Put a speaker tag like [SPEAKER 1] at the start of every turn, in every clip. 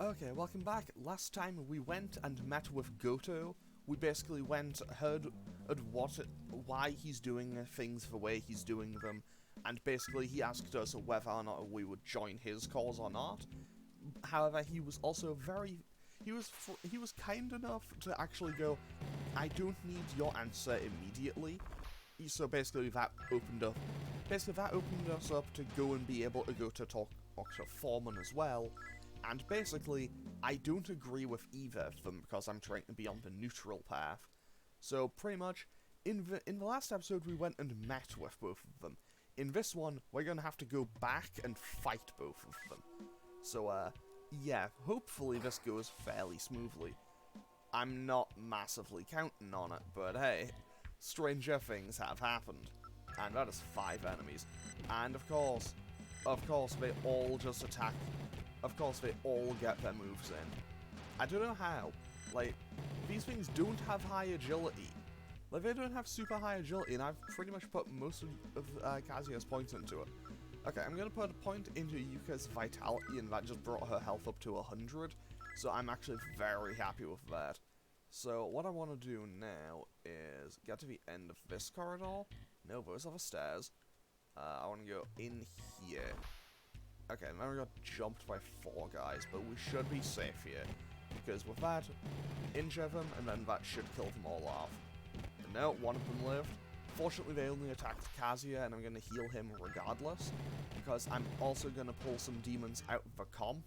[SPEAKER 1] Okay, welcome back. Last time we went and met with Gotou. We basically heard why he's doing things the way he's doing them, and basically he asked us whether or not we would join his cause or not. However, he was also he was kind enough to actually go, I don't need your answer immediately. So basically that opened us up to go and be able to go to talk to Thorman as well. And basically, I don't agree with either of them because I'm trying to be on the neutral path. So pretty much, in the last episode we went and met with both of them. In this one, we're going to have to go back and fight both of them. So yeah, hopefully this goes fairly smoothly. I'm not massively counting on it, but hey, stranger things have happened. And that is 5 enemies. And of course, they all just attack. Of course, they all get their moves in. I don't know how. Like, these things don't have high agility. Like, they don't have super high agility, and I've pretty much put most of Kazuya's points into it. Okay, I'm going to put a point into Yuka's vitality, and that just brought her health up to 100. So I'm actually very happy with that. So what I want to do now is get to the end of this corridor. No, those are the stairs. I want to go in here. Okay, now we got jumped by 4 guys, but we should be safe here. Because with that, injure them, and then that should kill them all off. And no, one of them lived. Fortunately, they only attacked Kazuya, and I'm going to heal him regardless. Because I'm also going to pull some demons out of the comp.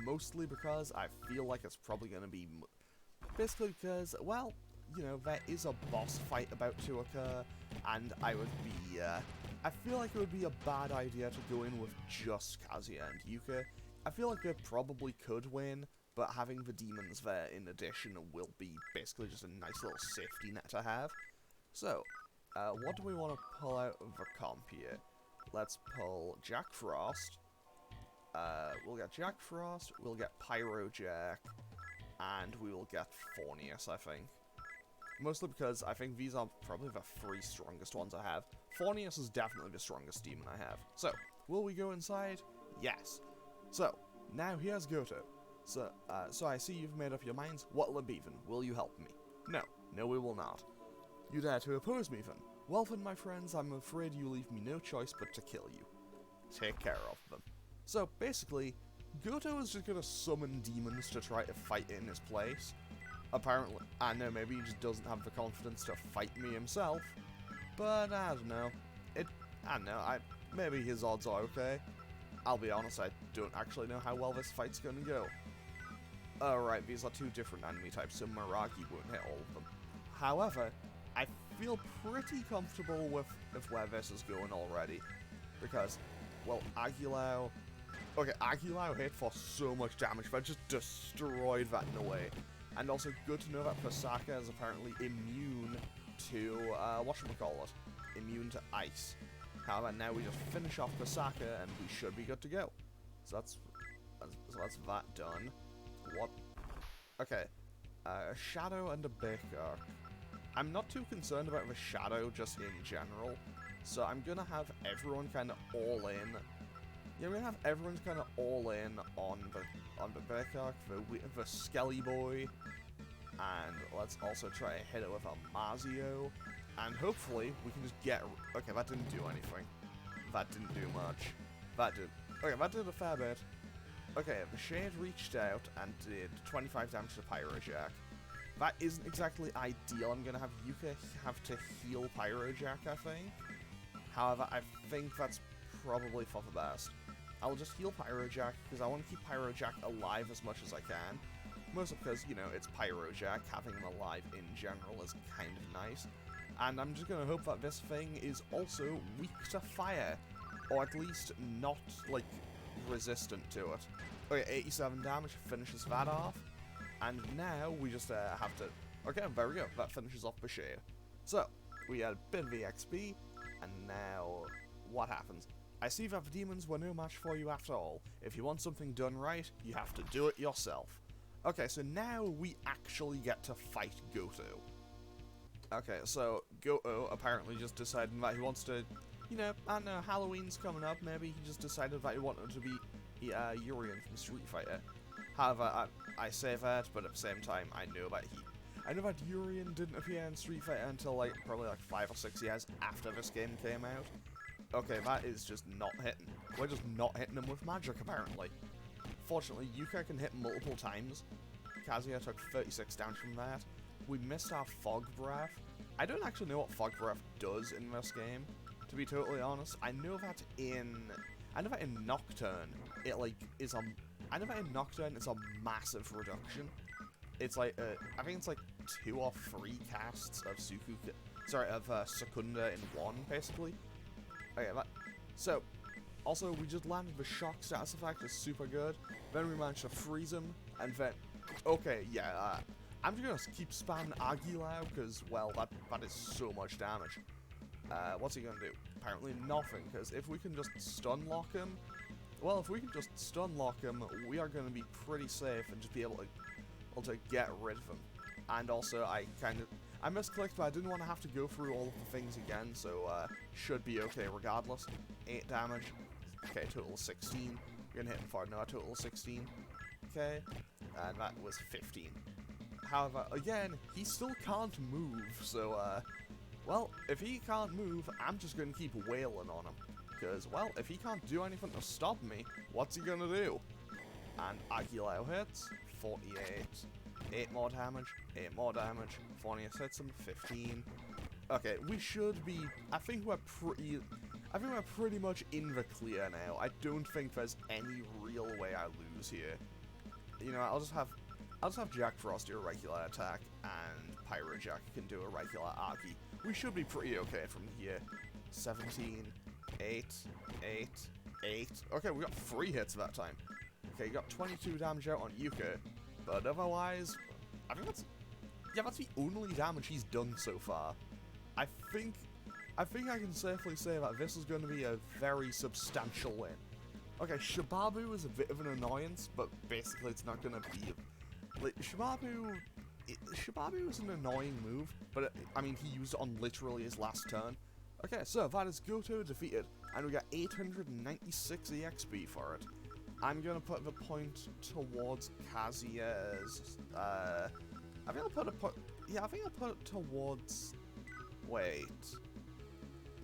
[SPEAKER 1] Mostly because I feel like it's probably going to be... Basically because, well, you know, there is a boss fight about to occur, and I would be, I feel like it would be a bad idea to go in with just Kazuya and Yuka. I feel like they probably could win, but having the demons there in addition will be basically just a nice little safety net to have. So, what do we want to pull out of the comp here? Let's pull Jack Frost. We'll get Jack Frost, we'll get Pyro Jack, and we will get Fornius, I think. Mostly because I think these are probably the 3 strongest ones I have. Fornius is definitely the strongest demon I have. So, will we go inside? Yes. So, now here's Gotou. So I see you've made up your minds. What'll it be then? Will you help me? No. No, we will not. You dare to oppose me then? Well then, my friends, I'm afraid you leave me no choice but to kill you. Take care of them. So, basically, Gotou is just gonna summon demons to try to fight in his place. Apparently, I know, maybe he just doesn't have the confidence to fight me himself, but I don't know. Maybe his odds are okay. I'll be honest, I don't actually know how well this fight's gonna go. Alright, these are 2 different enemy types, so Meraki won't hit all of them. However, I feel pretty comfortable with where this is going already, because, well, Agilao hit for so much damage, but just destroyed that in a way. And also good to know that Pasaka is apparently immune to, whatchamacallit, immune to ice. However, now we just finish off Pasaka and we should be good to go. So that's that done. What? Okay. A Shadow and a Baker. I'm not too concerned about the Shadow just in general, so I'm gonna have everyone kind of all in. Yeah, we're gonna have everyone kind of all in on the Baker, the Skelly Boy, and let's also try to hit it with a Mazio, and hopefully we can just get... Okay, that didn't do anything. That didn't do much. Okay, that did a fair bit. Okay, the Shade reached out and did 25 damage to Pyro Jack. That isn't exactly ideal. I'm gonna have Yuka have to heal Pyro Jack, I think. However, I think that's probably for the best. I'll just heal Pyro Jack, because I want to keep Pyro Jack alive as much as I can. Mostly because, you know, it's Pyro Jack, having him alive in general is kind of nice. And I'm just going to hope that this thing is also weak to fire. Or at least not, like, resistant to it. Okay, 87 damage finishes that off. And now we just have to... Okay, there we go, that finishes off Bashir. So, we had a bit of EXP, and now what happens? I see that the demons were no match for you after all. If you want something done right, you have to do it yourself. Okay, so now we actually get to fight Gotou. Okay, so Gotou apparently just decided that he wants to, you know, I don't know, Halloween's coming up, maybe he just decided that he wanted to be Urien from Street Fighter. However, I say that, but at the same time, I know that Urien didn't appear in Street Fighter until like probably like 5 or 6 years after this game came out. Okay, that is just not hitting. We're just not hitting him with magic, apparently. Fortunately, Yuka can hit multiple times. Kazuya took 36 damage from that. We missed our Fog Breath. I don't actually know what Fog Breath does in this game, to be totally honest. I know that in Nocturne, it like is a. I know that in Nocturne it's a massive reduction. It's like I think it's like 2 or 3 casts of Secunda in one, basically. Okay, so also we just landed the shock status effect is super good. Then we managed to freeze him, and then okay, yeah. I'm just gonna keep spamming Aguilar because, well, that is so much damage. What's he gonna do? Apparently nothing, because if we can just stun lock him, well, if we can just stun lock him, we are gonna be pretty safe and just be able to get rid of him. And also, I misclicked, but I didn't want to have to go through all of the things again, so should be okay regardless. 8 damage. Okay, total 16. We're gonna hit him for now, total 16. Okay, and that was 15. However, again, he still can't move, so, well, if he can't move, I'm just gonna keep wailing on him. Because, well, if he can't do anything to stop me, what's he gonna do? And Aguilao hits, 48, 8 more damage, 8 more damage, Fornius hits him, 15. Okay, we should be, I think we're pretty much in the clear now. I don't think there's any real way I lose here. You know, I'll just have Jack Frost do a regular attack, and Pyro Jack can do a regular Agi. We should be pretty okay from here. 17, 8, 8, 8. Okay, we got 3 hits that time. Okay, you got 22 damage out on Yuka, but otherwise, I think that's the only damage he's done so far. I think I can safely say that this is going to be a very substantial win. Okay, Shibabu is a bit of an annoyance, but basically it's not going to be. Like, Shibabu is an annoying move, but I mean, he used it on literally his last turn. Okay, so that is Gotou defeated, and we got 896 EXP for it. I'm gonna put the point towards Kazuya's. I think I'll put it towards. Wait.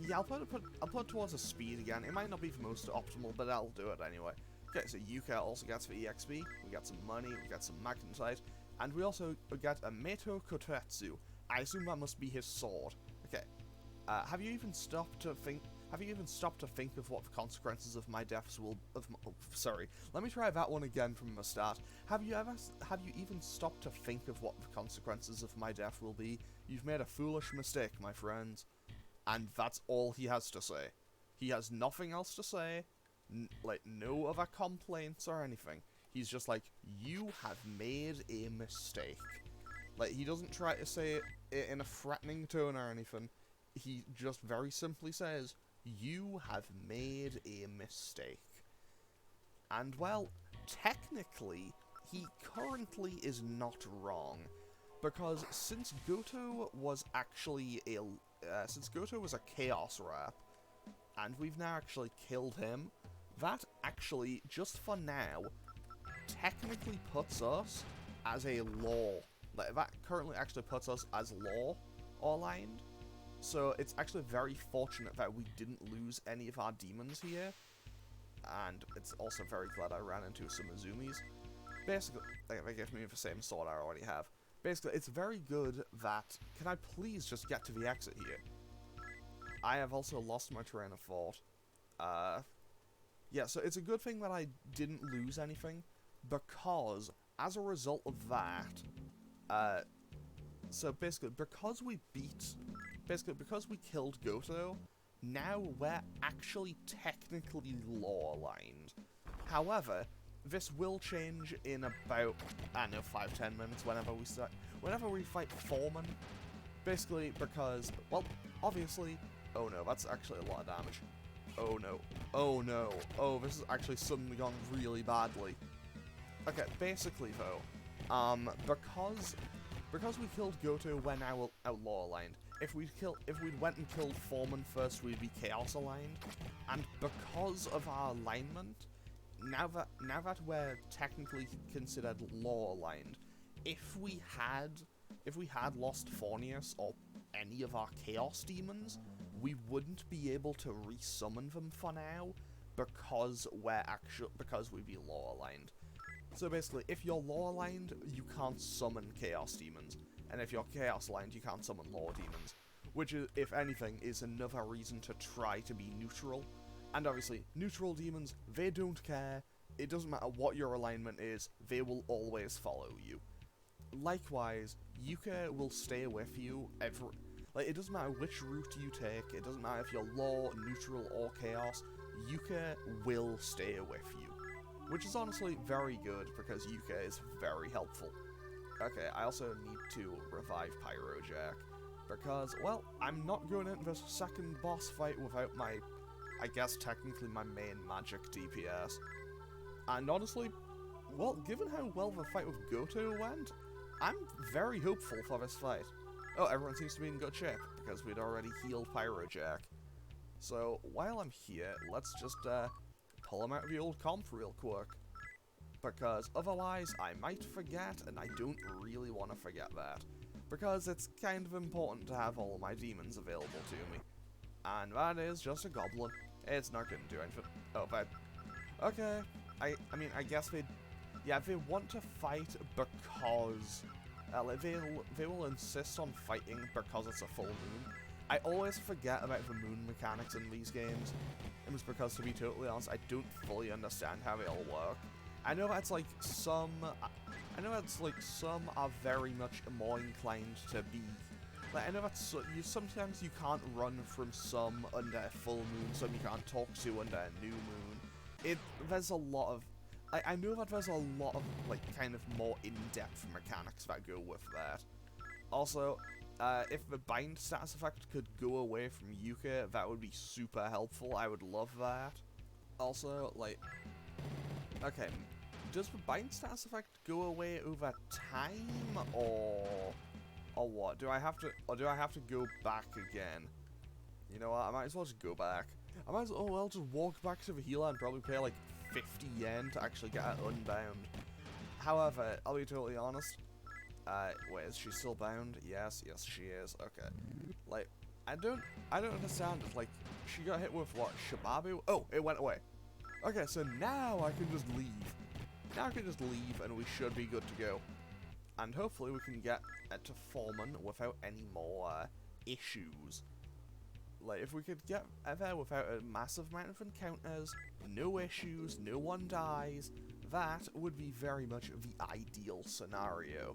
[SPEAKER 1] Yeah, I'll put it towards a speed again. It might not be the most optimal, but I'll do it anyway. Okay, so Yuka also gets the EXP, we got some money, we got some Magnetite, and we also got a Meto Kotetsu. I assume that must be his sword. Okay, have you even stopped to think of what the consequences of my deaths will? Sorry, let me try that one again from the start. Have you even stopped to think of what the consequences of my death will be? You've made a foolish mistake, my friends. And that's all he has to say. He has nothing else to say. Like, no other complaints or anything. He's just like, you have made a mistake. Like, he doesn't try to say it in a threatening tone or anything. He just very simply says, you have made a mistake. And, well, technically, he currently is not wrong. Because since Gotou was actually a Chaos Rap, and we've now actually killed him, that actually, just for now, technically puts us as a law. Like, that currently actually puts us as law aligned. So it's actually very fortunate that we didn't lose any of our demons here. And it's also very glad I ran into some Izumis. Basically, they gave me the same sword I already have. Basically, it's very good that... Can I please just get to the exit here? I have also lost my train of thought. Yeah, so it's a good thing that I didn't lose anything, because as a result of that, so basically, because we killed Gotou, now we're actually technically law-aligned. However, this will change in about, I don't know, 5-10 minutes whenever we fight Thorman. Basically, because, well, obviously, oh no, that's actually a lot of damage. Oh no, oh no, oh, this is actually suddenly gone really badly. Okay, basically though, because we killed Gotou, we're now outlaw aligned. If we'd went and killed Thorman first, we'd be chaos aligned. And because of our alignment, now that we're technically considered law-aligned, if we had lost Fornius or any of our Chaos Demons, we wouldn't be able to resummon them for now because we'd be law-aligned. So basically, if you're law-aligned, you can't summon Chaos Demons, and if you're Chaos-aligned, you can't summon Law Demons, which, if anything, is another reason to try to be neutral. And obviously, neutral demons, they don't care. It doesn't matter what your alignment is, they will always follow you. Likewise, Yuka will stay with you it doesn't matter which route you take, it doesn't matter if you're law, neutral, or chaos, Yuka will stay with you. Which is honestly very good, because Yuka is very helpful. Okay, I also need to revive Pyrojack, because, well, I'm not going into this second boss fight without I guess technically my main magic DPS. And honestly, well, given how well the fight with Gotou went, I'm very hopeful for this fight. Oh, everyone seems to be in good shape, because we'd already healed Pyrojack. So, while I'm here, let's just pull him out of the old comp real quick. Because otherwise, I might forget, and I don't really want to forget that. Because it's kind of important to have all my demons available to me. And that is just a goblin. It's not going to do anything. Oh, but... Okay. I mean, I guess they want to fight because... they will insist on fighting because it's a full moon. I always forget about the moon mechanics in these games. It was because, to be totally honest, I don't fully understand how they all work. I know that's like some are very much more inclined to be. Like, I know that sometimes you can't run from some under a full moon, some you can't talk to under a new moon. There's a lot of. I know that there's a lot of, like, kind of more in-depth mechanics that go with that. Also, if the bind status effect could go away from Yuka, that would be super helpful. I would love that. Also, like, okay, does the bind status effect go away over time, or what? Do I have to go back again? You know what? I might as well just go back. I might as well just walk back to the healer and probably pay like 50 yen to actually get it unbound. However, I'll be totally honest. Wait, is she still bound? Yes, she is. Okay. Like, I don't understand. Like, she got hit with what? Shababu? Oh, it went away. Okay, so now I can just leave. Now I can just leave and we should be good to go. And hopefully we can get to Thorman without any more issues. Like, if we could get there without a massive amount of encounters, no issues, no one dies, that would be very much the ideal scenario.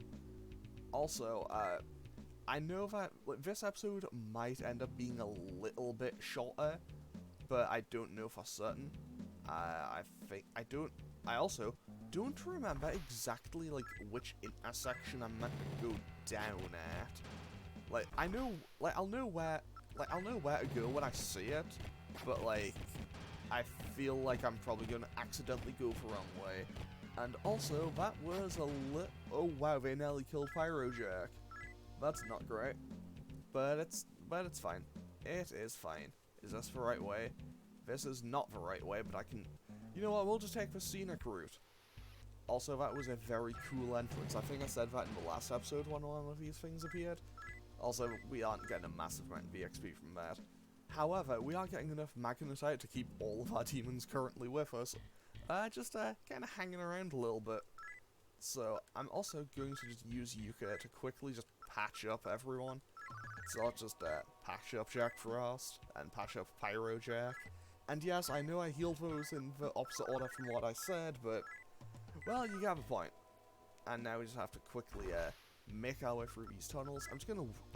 [SPEAKER 1] Also, I know that this episode might end up being a little bit shorter, but I don't know for certain. I also don't remember exactly, like, which intersection I'm meant to go down at. Like, I'll know where to go when I see it, but, like, I feel like I'm probably going to accidentally go the wrong way. And also, that was oh wow, they nearly killed Pyrojack. That's not great. But it's fine. It is fine. Is this the right way? This is not the right way, but I can... You know what, we'll just take the scenic route. Also, that was a very cool entrance. I think I said that in the last episode when one of these things appeared. Also, we aren't getting a massive amount of XP from that. However, we are getting enough magnetite to keep all of our demons currently with us. Just kind of hanging around a little bit. So, I'm also going to just use Yuka to quickly just patch up everyone. So I'll just patch up Jack Frost, and patch up Pyrojack. And yes, I know I healed those in the opposite order from what I said, but... Well, you got the point. And now we just have to quickly make our way through these tunnels. I'm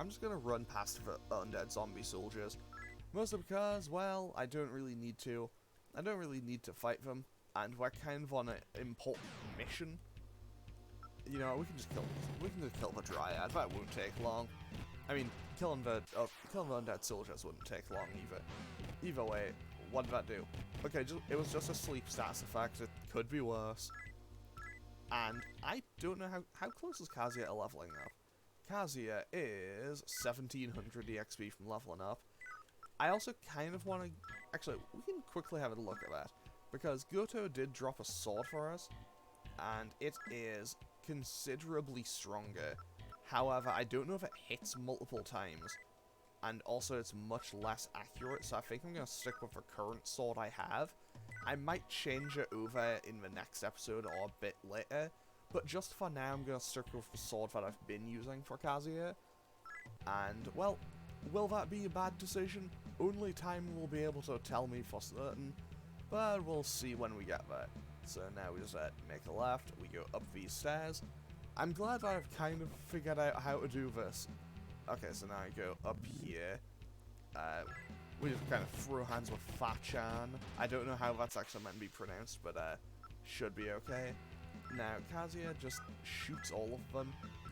[SPEAKER 1] just gonna run past the undead zombie soldiers. Mostly because, well, I don't really need to. I don't really need to fight them. And we're kind of on an important mission. You know, we can just kill the Dryad. That won't take long. I mean, killing the undead soldiers wouldn't take long either. Either way, what did that do? Okay, it was just a sleep status effect. It could be worse. And I don't know how close is Kazuya to leveling up. Kazuya is 1700 EXP from leveling up. I also kind of want to... Actually, we can quickly have a look at that. because Gotou did drop a sword for us, and it is considerably stronger. However, I don't know if it hits multiple times, and also it's much less accurate, so I think I'm going to stick with the current sword I have. I might change it over in the next episode or a bit later, but just for now I'm going to stick with the sword that I've been using for Kazuya. And, well, will that be a bad decision? Only time will be able to tell me for certain, but we'll see when we get there. So now we just make a left, we go up these stairs. I'm glad that I've kind of figured out how to do this. Okay, so now I go up here. We just kind of throw hands with Fachan. I don't know how that's actually meant to be pronounced, but should be okay. Now, Kazuya just shoots all of them.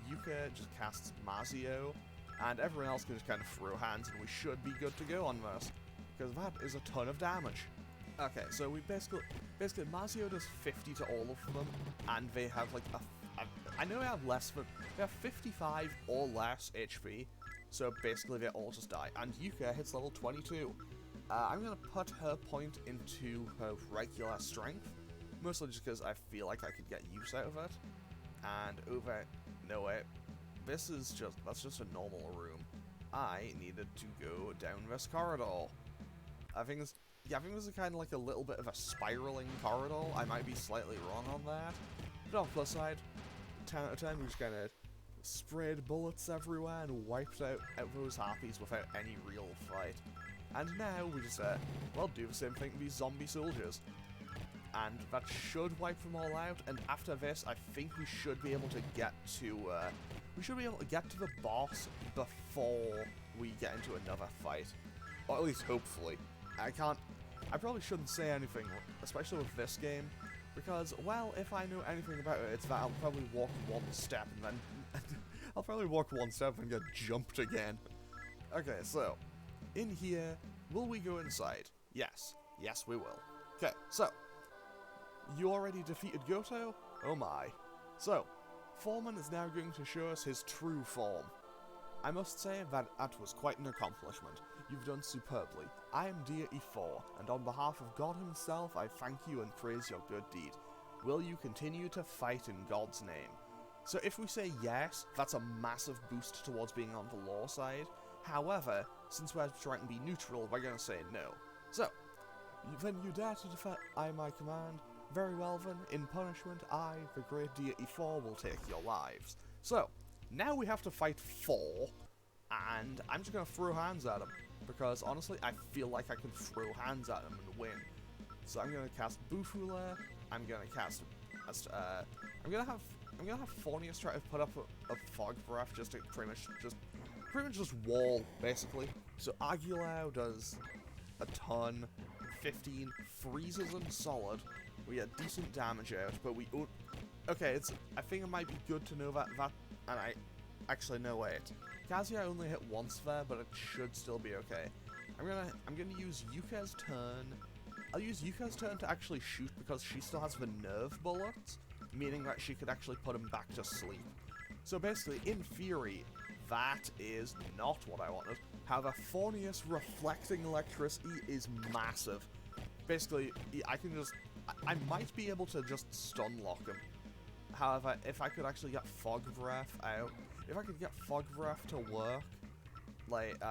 [SPEAKER 1] Yuka just casts Mazio. And everyone else can just kind of throw hands, and we should be good to go on this. Because that is a ton of damage. Okay, so we basically Mazio does 50 to all of them, and they have like I know they have less, but they have 55 or less HP, so basically they all just die. And Yuka hits level 22. I'm going to put her point into her regular strength, mostly just because I feel like I could get use out of it. And no wait, that's just a normal room. I needed to go down this corridor. I think this is kind of like a little bit of a spiraling corridor. I might be slightly wrong on that. But on the plus side, 10 out of 10, we just kind of sprayed bullets everywhere and wiped out those harpies without any real fight. And now we just, do the same thing to these zombie soldiers. And that should wipe them all out, and after this, I think we should be able to get to, the boss before we get into another fight. Or at least hopefully. I probably shouldn't say anything, especially with this game, because, well, if I know anything about it, it's that I'll probably walk one step and then get jumped again. Okay, so, in here, will we go inside? Yes. Yes, we will. Okay, so, you already defeated Gotou? Oh my. So, Thorman is now going to show us his true form. I must say that was quite an accomplishment. You've done superbly. I am Deity 4, and on behalf of God himself, I thank you and praise your good deed. Will you continue to fight in God's name? So if we say yes, that's a massive boost towards being on the law side. However, since we're trying to be neutral, we're going to say no. So, then you dare to defy my command? Very well then, in punishment, I, the great Deity 4, will take your lives. So, now we have to fight 4, and I'm just going to throw hands at him, because honestly, I feel like I can throw hands at him and win. So I'm going to cast Bufula, I'm going to cast, I'm going to have Phornius try to put up a Fog Breath just to pretty much just wall, basically. So Aguilau does a ton, 15, freezes him solid. We get decent damage out, but we... Okay, I think it might be good to know that... And I... Actually, no, wait. Kazuya only hit once there, but it should still be okay. I'm gonna use Yuka's turn. I'll use Yuka's turn to actually shoot because she still has the nerve bullets, meaning that she could actually put him back to sleep. So basically, in theory, that is not what I wanted. However, Phornius reflecting electricity is massive. Basically, I might be able to just stun lock him. However, if I could actually get Fog Breath out, if I could get Fog Breath to work, like,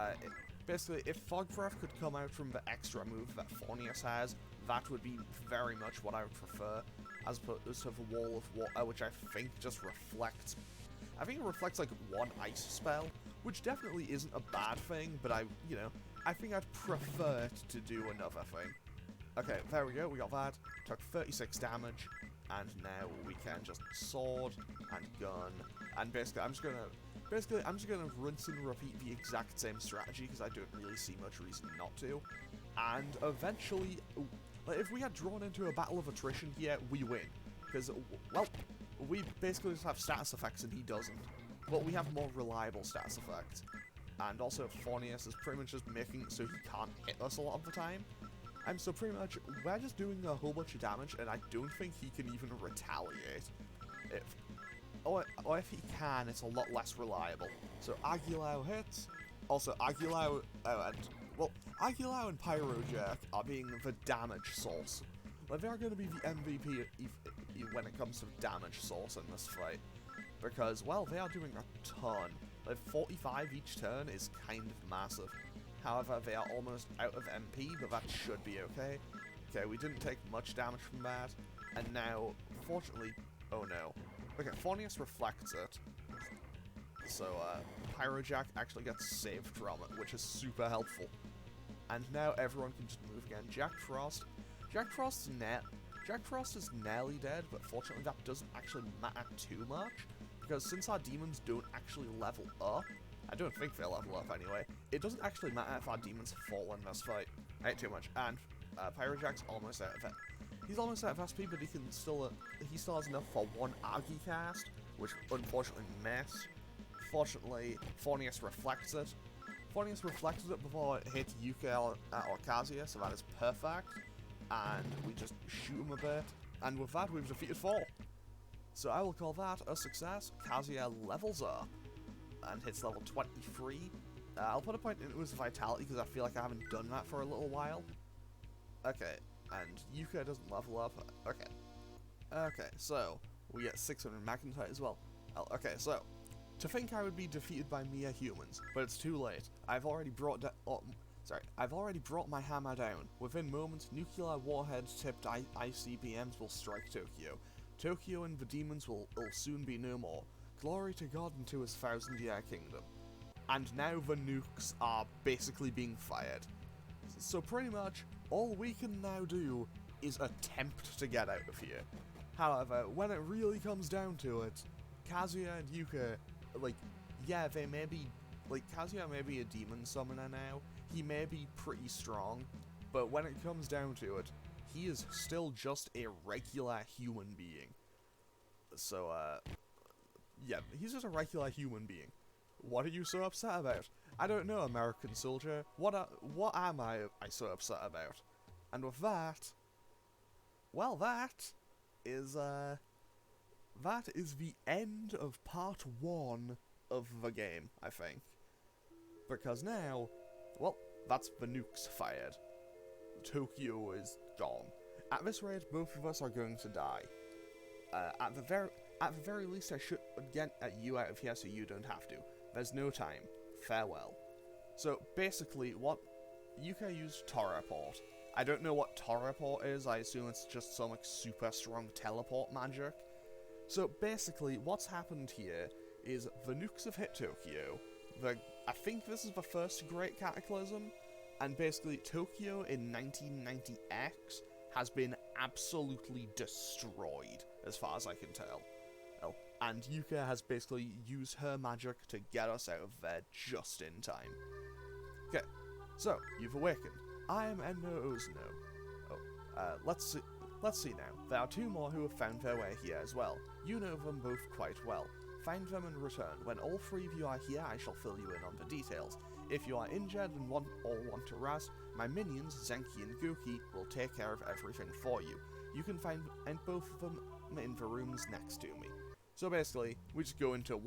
[SPEAKER 1] basically, if Fog Breath could come out from the extra move that Phornius has, that would be very much what I would prefer, as opposed to the Wall of Water, which I think just reflects... I think it reflects, like, one ice spell, which definitely isn't a bad thing, but I think I'd prefer it to do another thing. Okay, there we go, we got that. Took 36 damage, and now we can just sword and gun. And basically, I'm just gonna rinse and repeat the exact same strategy because I don't really see much reason not to. And eventually, like, if we had drawn into a battle of attrition here, we win. Because, well, we basically just have status effects and he doesn't. But we have more reliable status effects. And also, Phornius is pretty much just making it so he can't hit us a lot of the time. And so pretty much, we're just doing a whole bunch of damage, and I don't think he can even retaliate. Or if he can, it's a lot less reliable. So Aguilau hits. Also, Aguilau and Pyrojerk are being the damage source. like, they are going to be the MVP when it comes to damage source in this fight. Because, well, they are doing a ton. Like, 45 each turn is kind of massive. However, they are almost out of MP, but that should be okay. Okay, we didn't take much damage from that. And now, fortunately... Oh no. Okay, Phornius reflects it. So, Pyrojack actually gets saved from it, which is super helpful. And now everyone can just move again. Jack Frost is nearly dead, but fortunately that doesn't actually matter too much, because since our demons don't actually level up, I don't think they level up anyway, it doesn't actually matter if our demons fall in this fight. I ate too much. And Pyrojack's almost out of it. He's almost out of SP, but he still has enough for one Agi cast, which unfortunately missed. Fortunately, Phornius reflects it. Phornius reflected it before it hit Yuka or Kazuya, so that is perfect. And we just shoot him a bit, and with that we've defeated 4. So I will call that a success. Kazuya levels up and hits level 23. I'll put a point into his vitality because I feel like I haven't done that for a little while. Okay, and Yuka doesn't level up. Okay, so we get 600 Megaten as well. Okay, so to think I would be defeated by mere humans, but it's too late. I've already brought my hammer down. Within moments, nuclear warhead-tipped ICBMs will strike Tokyo. Tokyo and the demons will soon be no more. Glory to God and to his 1000-year kingdom. And now the nukes are basically being fired. So pretty much, all we can now do is attempt to get out of here. However, when it really comes down to it, Kazuya and Yuka, like, yeah, they may be, like, Kazuya may be a demon summoner now, he may be pretty strong, but when it comes down to it, he is still just a regular human being. So, yeah, he's just a regular human being. What are you so upset about? I don't know, American soldier. What am I so upset about? And with that, well, that is the end of part 1 of the game, I think. Because now, well, that's the nukes fired. Tokyo is gone. At this rate, both of us are going to die. At the very least, I should get you out of here so you don't have to. There's no time. Farewell. So, basically, what... Yuka used Toraport. I don't know what Toraport is, I assume it's just some, like, super strong teleport magic. So, basically, what's happened here is the nukes have hit Tokyo. I think this is the first Great Cataclysm, and basically, Tokyo in 1990X has been absolutely destroyed, as far as I can tell. And Yuka has basically used her magic to get us out of there just in time. Okay, so, you've awakened. I am Endo Ozuno. Let's see now. There are 2 more who have found their way here as well. You know them both quite well. Find them and return. When all 3 of you are here, I shall fill you in on the details. If you are injured and want to rest, my minions, Zenki and Goki, will take care of everything for you. You can find both of them in the rooms next to me. So basically, we just go into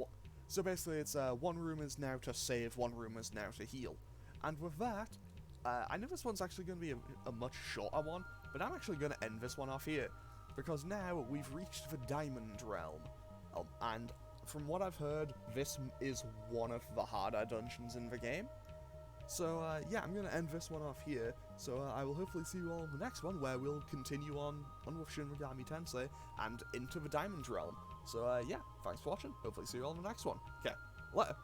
[SPEAKER 1] so basically it's 1 room is now to save, 1 room is now to heal. And with that, I know this one's actually going to be a much shorter one, but I'm actually going to end this one off here. Because now we've reached the Diamond Realm. And from what I've heard, this is one of the harder dungeons in the game. So yeah, I'm going to end this one off here. So I will hopefully see you all in the next one, where we'll continue on with Shin Megami Tensei and into the Diamond Realm. So yeah, thanks for watching. Hopefully see you all in the next one. Okay, later.